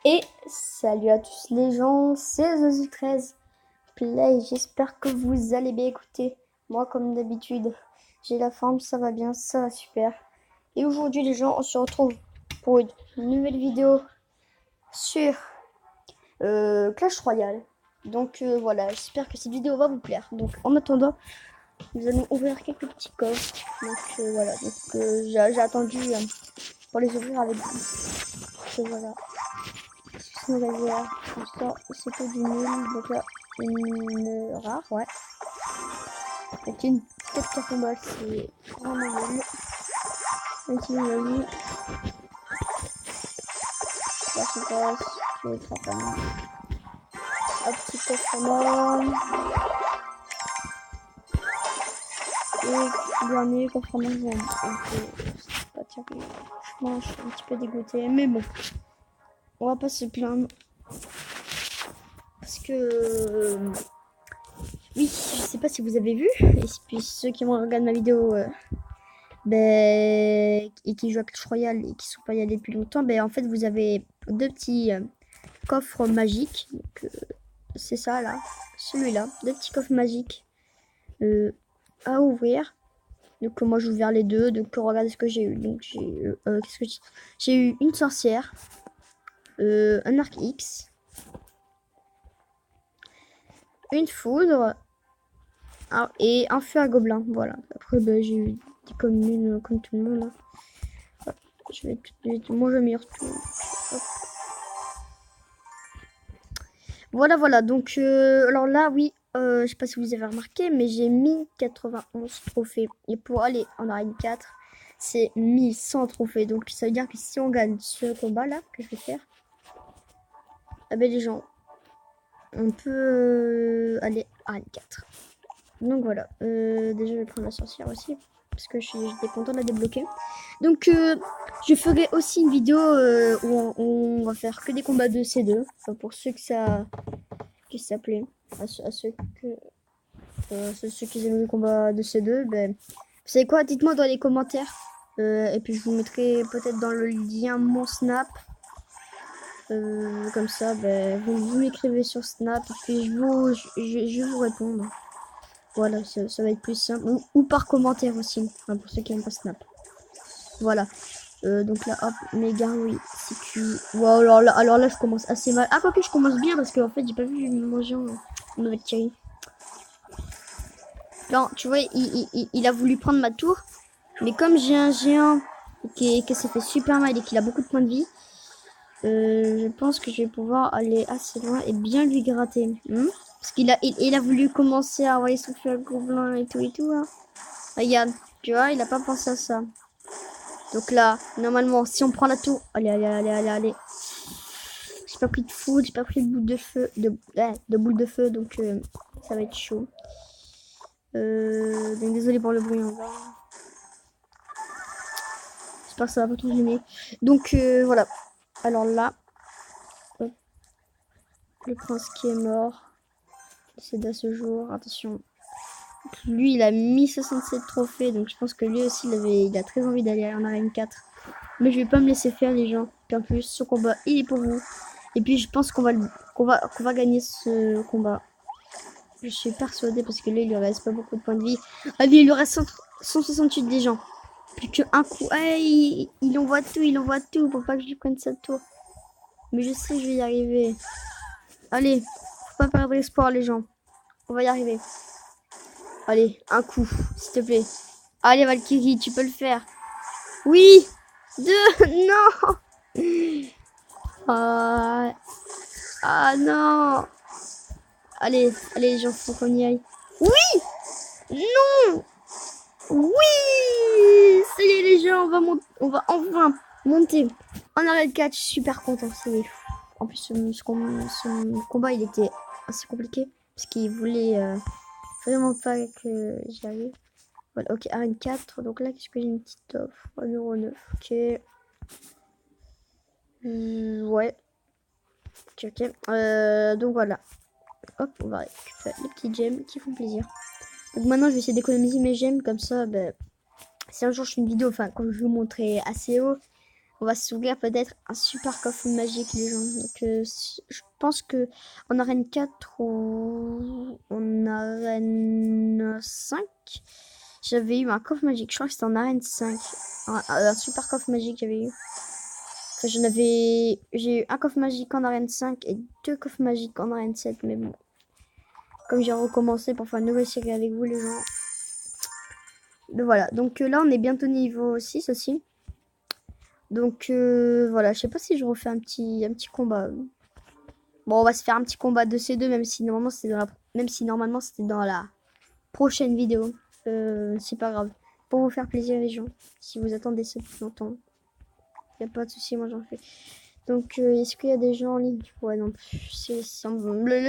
Et salut à tous les gens, c'est Zozu13 Play, j'espère que vous allez bien. Écouter. Moi comme d'habitude, j'ai la forme, ça va bien, ça va super. Et aujourd'hui les gens, on se retrouve pour une nouvelle vidéo sur Clash Royale. Donc voilà, j'espère que cette vidéo va vous plaire. Donc en attendant, nous allons ouvrir quelques petits coffres. Donc voilà, j'ai attendu pour les ouvrir avec vous. Donc voilà. C'est une réserve. C'est que du nul. Donc là, une rare, ouais. Donc une tête carbone, c'est vraiment nul. Donc il m'a mis. Là, je passe. Je vais être pas mal. Un petit coffre mort. Et dernier coffre mort. Donc c'est pas terrible. Franchement, je suis un petit peu dégoûtée. Mais bon, on va pas se plaindre. Parce que. Oui, je sais pas si vous avez vu. Et puis ceux qui regardent ma vidéo. Et qui jouent à Clash Royale et qui sont pas y allés depuis longtemps, en fait vous avez deux petits coffres magiques. C'est ça là, celui-là, deux petits coffres magiques à ouvrir. Donc moi j'ai ouvert les deux, donc regardez ce que j'ai eu. Donc j'ai eu une sorcière, un arc X, une foudre et un feu à gobelin. Voilà. Après j'ai eu des communes comme tout le monde. Là. Je vais manger meilleur tout. Hop. Voilà, donc alors là, oui, je sais pas si vous avez remarqué, mais j'ai 1091 trophées. Et pour aller en arène 4, c'est 1100 trophées. Donc ça veut dire que si on gagne ce combat-là, que je vais faire, les gens, on peut aller en arène 4. Donc voilà, déjà je vais prendre la sorcière aussi, parce que j'étais content de la débloquer. Donc je ferai aussi une vidéo où on va faire que des combats de C2, enfin pour ceux que ça plaît, à ceux qui aiment le combat de ces deux, vous savez quoi, dites-moi dans les commentaires, et puis je vous mettrai peut-être dans le lien mon Snap, comme ça, vous m'écrivez sur Snap, et puis je vais vous répondre. Voilà, ça va être plus simple, ou par commentaire aussi, enfin, pour ceux qui aiment pas Snap. Voilà. Donc là, hop, méga oui, c'est cuit. Wow, alors là, je commence assez mal. Ah, quoique je commence bien parce qu'en fait, j'ai pas vu manger une nouvelle Thierry. Non, tu vois, il a voulu prendre ma tour. Mais comme j'ai un géant qui s'est fait super mal et qu'il a beaucoup de points de vie, je pense que je vais pouvoir aller assez loin et bien lui gratter. Parce qu'il a voulu commencer à envoyer son feu à gobelin et tout. Hein. Regarde, tu vois, il a pas pensé à ça. Donc là, normalement, si on prend la tour... Allez. J'ai pas pris de foudre, j'ai pas pris de boule de feu, de boule de feu, donc ça va être chaud. Donc désolé pour le bruit en bas. J'espère que ça va pas trop gêner. Donc voilà. Alors là, hop. Le prince qui est mort. C'est à ce jour. Attention. Lui, il a mis 67 trophées, donc je pense que lui aussi, il a très envie d'aller en arène 4. Mais je vais pas me laisser faire, les gens. Puis en plus, ce combat, il est pour vous. Et puis je pense qu'on va gagner ce combat. Je suis persuadée parce que là, il lui reste pas beaucoup de points de vie. Allez, il lui reste 168 des gens. Plus qu'un coup. Hey, il envoie tout pour pas que je lui prenne sa tour. Mais je sais, je vais y arriver. Allez, faut pas perdre espoir, les gens. On va y arriver. Allez, un coup, s'il te plaît. Allez, Valkyrie, tu peux le faire. Oui. 2. Non. Ah non. Allez, les gens, faut qu'on y aille. Oui. Non. Oui. Ça y est, les gens, on va enfin monter en arrêt 4. Je suis super content. En plus, ce combat, il était assez compliqué parce qu'il voulait vraiment pas que j'y arrive. Voilà, ok, arène 4. Donc là, qu'est-ce que j'ai une petite offre 1,9€. Ok. Ouais. Ok. Donc voilà. Hop, on va récupérer les petits gemmes qui font plaisir. Donc maintenant, je vais essayer d'économiser mes gemmes. Comme ça, si un jour je fais une vidéo, enfin, quand je vous montrer assez haut, on va s'ouvrir peut-être un super coffre magique, les gens. Donc, je pense que en arène 4 ou en arène 5, j'avais eu un coffre magique. Je crois que c'était en arène 5. Un super coffre magique, j'avais eu. Enfin, j'ai eu un coffre magique en arène 5 et 2 coffres magiques en arène 7. Mais bon, comme j'ai recommencé pour faire une nouvelle série avec vous, les gens. Mais voilà, donc là, on est bientôt niveau 6 aussi. Donc voilà, je sais pas si je refais un petit combat. Bon, on va se faire un petit combat de ces deux, même si normalement c'était dans la prochaine vidéo. C'est pas grave. Pour vous faire plaisir les gens, si vous attendez ça depuis longtemps. Y a pas de souci, moi j'en fais. Donc est-ce qu'il y a des gens en ligne? Ouais, non. Là, je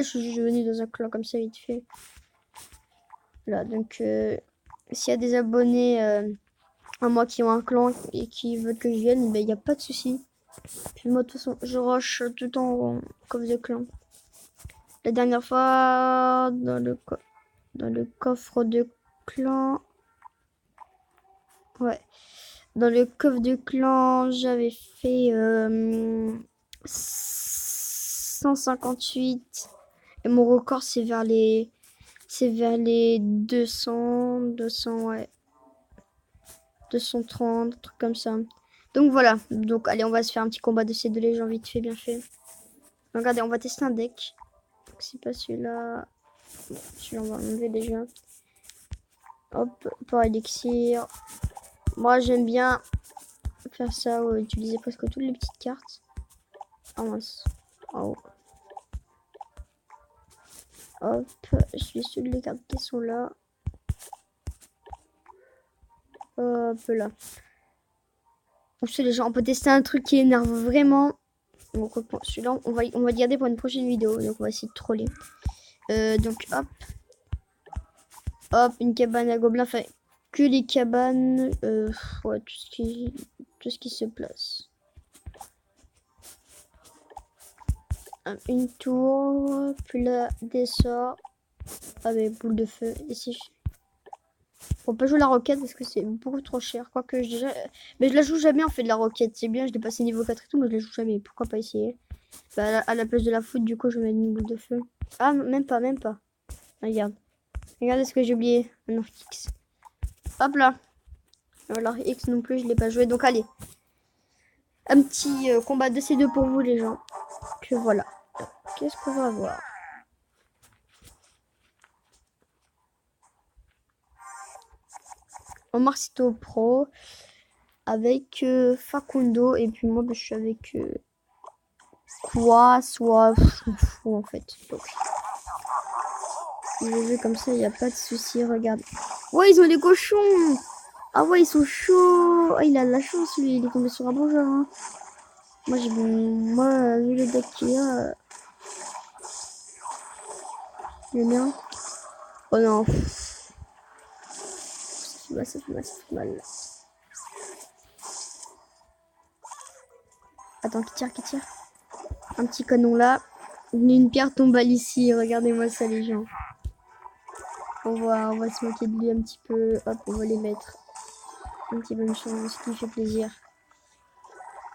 suis juste venu dans un clan comme ça vite fait. Là, donc s'il y a des abonnés à moi qui ont un clan et qui veulent que je vienne, ben il n'y a pas de souci. Puis moi de toute façon je rush tout le temps en coffre de clan. La dernière fois dans le coffre de clan. Ouais. Dans le coffre de clan, j'avais fait 158 et mon record c'est vers les 200 ouais. 230, trucs comme ça. Donc voilà. Donc allez, on va se faire un petit combat de ces deux légendes vite fait, bien fait. Regardez, on va tester un deck. Donc c'est pas celui-là. Bon, celui-là on va enlever déjà. Hop, pour élixir. Moi j'aime bien faire ça, utiliser presque toutes les petites cartes. Ah mince. Oh. Hop, je suis sur les cartes qui sont là. Hop là. Les gens, on peut tester un truc qui énerve vraiment. Donc celui-là, on va le garder pour une prochaine vidéo. Donc on va essayer de troller. Donc hop. Hop, une cabane à gobelins. Enfin, que les cabanes. Ouais, tout ce qui se place. Une tour. Puis là, des sorts. Avec boule de feu. Ici. Faut pas jouer la roquette parce que c'est beaucoup trop cher. Quoique déjà. Mais je la joue jamais en fait de la roquette. C'est bien, je l'ai passé niveau 4 et tout, mais je la joue jamais. Pourquoi pas essayer? Bah, à la place de la foot, du coup, je vais mettre une boule de feu. Ah, même pas, même pas. Regarde. Regardez ce que j'ai oublié. Un X. Hop là. Alors X non plus, je l'ai pas joué. Donc allez. Un petit combat de ces deux pour vous les gens. Que voilà. Qu'est-ce qu'on va avoir? Omar Sito Pro. Avec Facundo. Et puis moi, je suis avec quoi? Soit fou en fait. Donc. Je vais comme ça, il n'y a pas de souci. Regarde. Ouais, ils ont des cochons. Ah ouais, ils sont chauds. Ah, il a de la chance, lui. Il est tombé sur un bon joueur. Hein. Moi, vu le deck qu'il a, j'aime bien. Oh non. Ça fait mal. Attends, qui tire. Un petit canon là. Une pierre tombe ici. Regardez-moi ça, les gens. On va se moquer de lui un petit peu. Hop, on va les mettre. Un petit bonne chance, qui fait plaisir.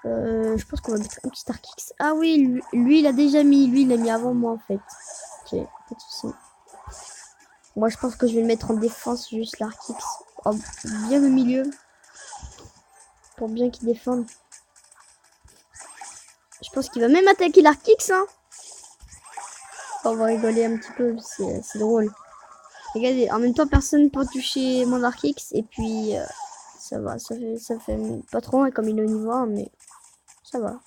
Je pense qu'on va mettre un petit Starkix. Ah oui, lui, il a déjà mis. Lui, il l'a mis avant moi, en fait. Ok, pas de soucis. Moi, je pense que je vais le mettre en défense, juste l'Arkix. Oh, bien au milieu. Pour bien qu'il défende. Je pense qu'il va même attaquer l'Arkix, hein. On va rigoler un petit peu, c'est drôle. Regardez, en même temps, personne peut toucher mon Arkix. Et puis, ça va, ça fait pas trop loin comme il est au niveau 1, mais ça va.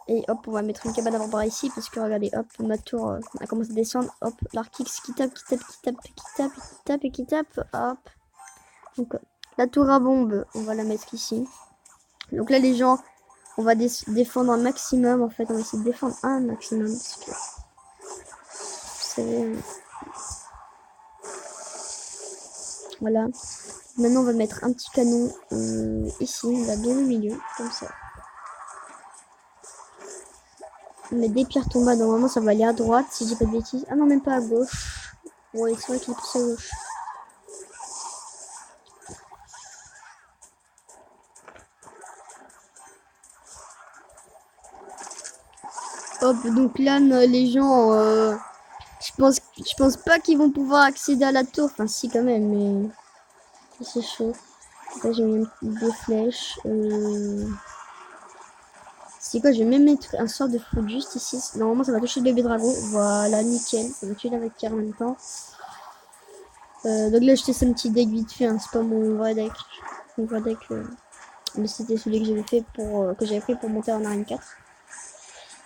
Et hop, on va mettre une cabane avant par ici, parce que regardez, hop, ma tour a commencé à descendre. Hop, l'Arkix qui tape, hop. Donc, la tour à bombe, on va la mettre ici. Donc là, les gens, on va défendre un maximum, en fait, on va essayer de défendre un maximum, parce que, vous savez, voilà. Maintenant, on va mettre un petit canon ici, on va bien au milieu, comme ça. On met des pierres tombales, normalement ça va aller à droite si j'ai pas de bêtises. Ah non, même pas à gauche. Ouais, c'est vrai qu'il est plus à gauche. Hop, donc là, les gens, je pense pas qu'ils vont pouvoir accéder à la tour. Enfin, si, quand même, mais c'est chaud. Là, j'ai mis des flèches. C'est quoi, je vais même mettre un sort de foot juste ici. Normalement, ça va toucher le bébé dragon. Voilà, nickel. Ça va tuer la vampire en même temps. Donc là, je teste un petit deck vite fait. Hein. C'est pas mon vrai deck. Mon vrai deck, mais c'était celui que j'avais fait pour que j'avais pris pour monter en arène 4.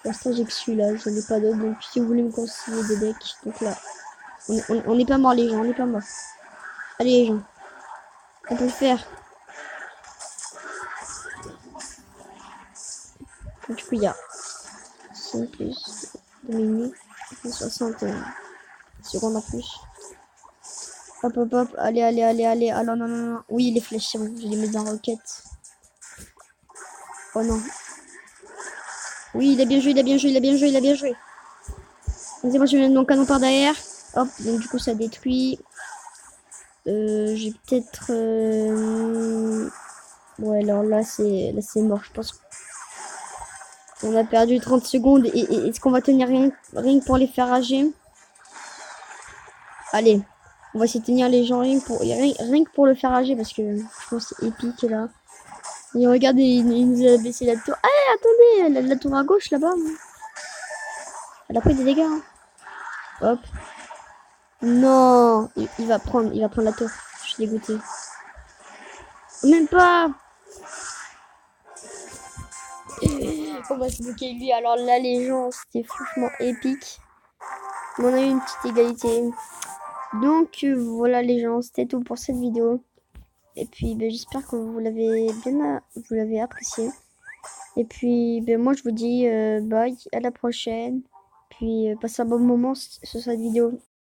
Pour l'instant, j'ai que celui-là. Je n'ai pas d'autre. Donc, si vous voulez me conseiller des decks, donc là, on n'est pas mort les gens. On n'est pas mort. Allez les gens, on peut le faire. Donc, du coup, il y a 6 plus 2 minutes, 60 secondes en plus. Hop, hop, hop. Allez, allez, allez, allez. Ah non, non, non, non. Oui, les flèches, c'est bon. Je les mets dans roquette. Oh non. Oui, il a bien joué, il a bien joué, il a bien joué, il a bien joué. Vas-y, moi, je vais mettre mon canon par derrière. Hop, donc du coup, ça détruit. J'ai peut-être... Ouais, alors là, c'est mort, je pense. On a perdu 30 secondes. Et est-ce qu'on va tenir rien que pour les faire rager? Allez, on va essayer de tenir les gens rien que pour le faire rager parce que je pense que c'est épique là. Et regardez, il nous a baissé la tour. Ah, attendez, la tour à gauche là-bas. Elle a pris des dégâts. Hein. Hop. Non, il va prendre la tour. Je suis dégoûté. Même pas. On va se moquer de lui. Alors là, les gens, c'était franchement épique. Mais on a eu une petite égalité. Donc voilà les gens, c'était tout pour cette vidéo. Et puis ben, j'espère que vous l'avez apprécié. Et puis ben, moi je vous dis bye, à la prochaine. Puis passez un bon moment sur cette vidéo.